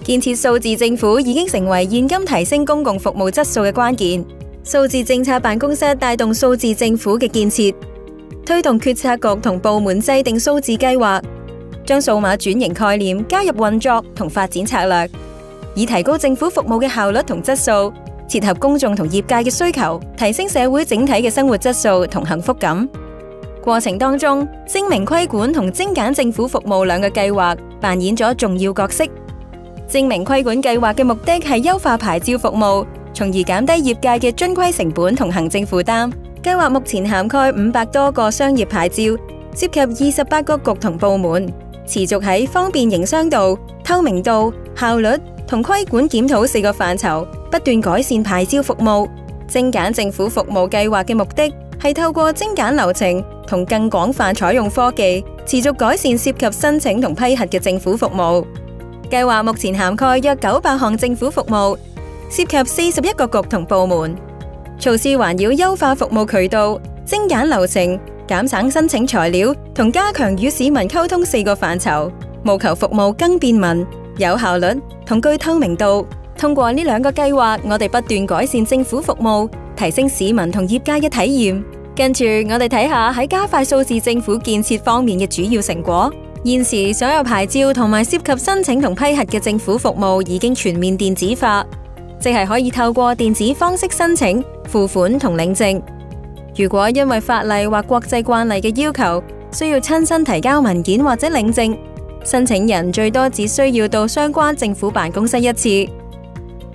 建設數字政府已經成為現今提升公共服務質素嘅關鍵。數字政策辦公室帶動數字政府嘅建設，推動決策局同部門制定數字計劃，將數碼轉型概念加入運作同發展策略，以提高政府服務嘅效率同質素，切合公眾同業界嘅需求，提升社會整體嘅生活質素同幸福感。過程當中，精明規管同精簡政府服務兩個計劃扮演咗重要角色。精明規管計劃嘅目的係優化牌照服務，從而減低業界嘅遵規成本同行政負擔。計劃目前涵蓋500多個商業牌照，涉及28個局同部門，持續喺方便營商度、透明度、效率同規管檢討4個範疇，不斷改善牌照服務。精簡政府服務計劃嘅目的係透過精簡流程同更廣泛採用科技，持續改善涉及申請同批核嘅政府服務。計劃目前涵蓋約900項政府服務，涉及41個局同部門。措施環繞優化服務渠道、精簡流程、減省申請材料同加強與市民溝通4個範疇，務求服務更便民、有效率同具透明度。通過呢2個計劃，我哋不斷改善政府服務，提升市民同業界嘅體驗。跟住我哋睇下喺加快數字政府建設方面嘅主要成果。現時所有牌照同埋涉及申請同批核嘅政府服務已經全面電子化，即係可以透過電子方式申請、付款同領證。如果因為法例或國際慣例嘅要求，需要親身提交文件或者領證，申請人最多只需要到相關政府辦公室一次。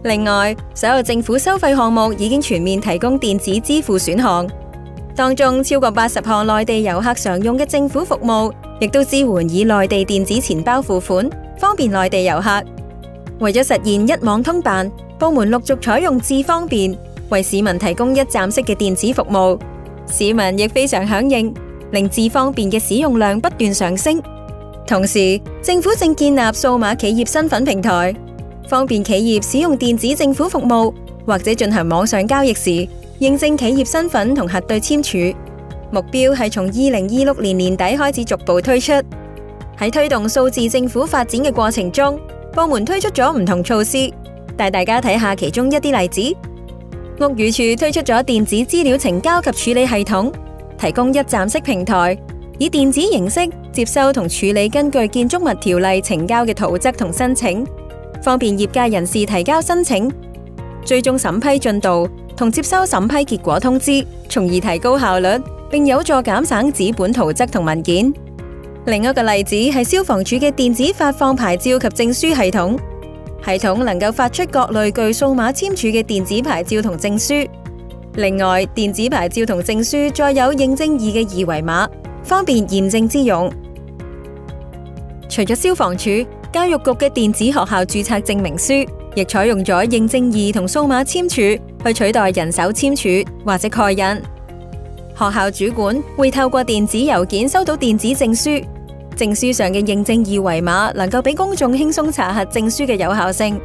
另外，所有政府收費項目已經全面提供電子支付選項，當中超過80項內地遊客常用嘅政府服務，亦都支援以內地電子錢包付款，方便內地遊客。為咗實現一網通辦，部門陸續採用智方便，為市民提供一站式嘅電子服務。市民亦非常響應，令智方便嘅使用量不斷上升。同時，政府正建立數碼企業身份平台，方便企業使用電子政府服務，或者進行網上交易時，認證企業身份同核對簽署。目標係從2026年年底開始逐步推出。喺推動數字政府發展嘅過程中，部門推出咗唔同措施，帶大家睇下其中一啲例子。屋宇署推出咗電子資料呈交及處理系統，提供一站式平台，以電子形式接收同處理根據建築物條例呈交嘅圖則同申請，方便業界人士提交申請、追蹤審批進度同接收審批結果通知，從而提高效率，並有助減省紙本圖則同文件。另一個例子係消防處嘅電子發放牌照及證書系統，系統能夠發出各類具數碼簽署嘅電子牌照同證書。另外，電子牌照同證書再有認證2嘅二維碼，方便驗證之用。除咗消防處，教育局嘅電子學校註冊證明書亦採用咗認證2同數碼簽署去取代人手簽署或者蓋印。學校主管會透過電子郵件收到電子證書，證書上嘅認證2維碼能夠俾公眾輕鬆查核證書嘅有效性。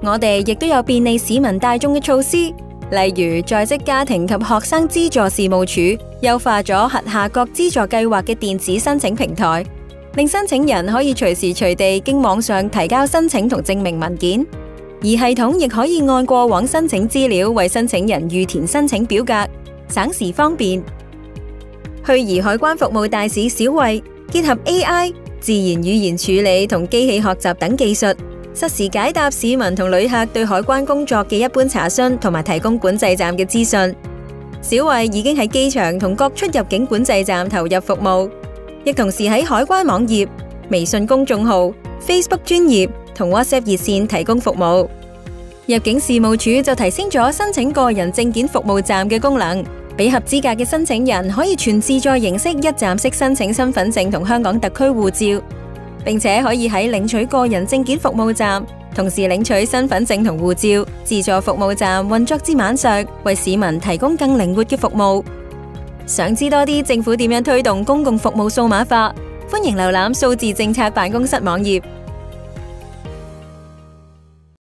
我哋亦都有便利市民大眾嘅措施，例如在職家庭及學生資助事務處優化咗轄下各資助計劃嘅電子申請平台，令申請人可以隨時隨地經網上提交申請同證明文件，而系統亦可以按過往申請資料為申請人預填申請表格，省時方便。虛擬海關服務大使小慧結合 AI、自然語言處理同機器學習等技術，實時解答市民同旅客對海關工作嘅一般查詢，同埋提供管制站嘅資訊。小慧已經喺機場同各出入境管制站投入服務，亦同時喺海關網頁、微信公眾號、Facebook 專頁同 WhatsApp 熱線提供服務。入境事務處就提升咗申請個人證件服務站嘅功能，俾合資格嘅申請人可以全自助形式一站式申請身份證同香港特區護照，並且可以喺領取個人證件服務站同時領取身份證同護照。自助服務站運作至晚上，為市民提供更靈活嘅服務。想知多啲政府點樣推動公共服務數碼化，歡迎瀏覽數字政策辦公室網頁。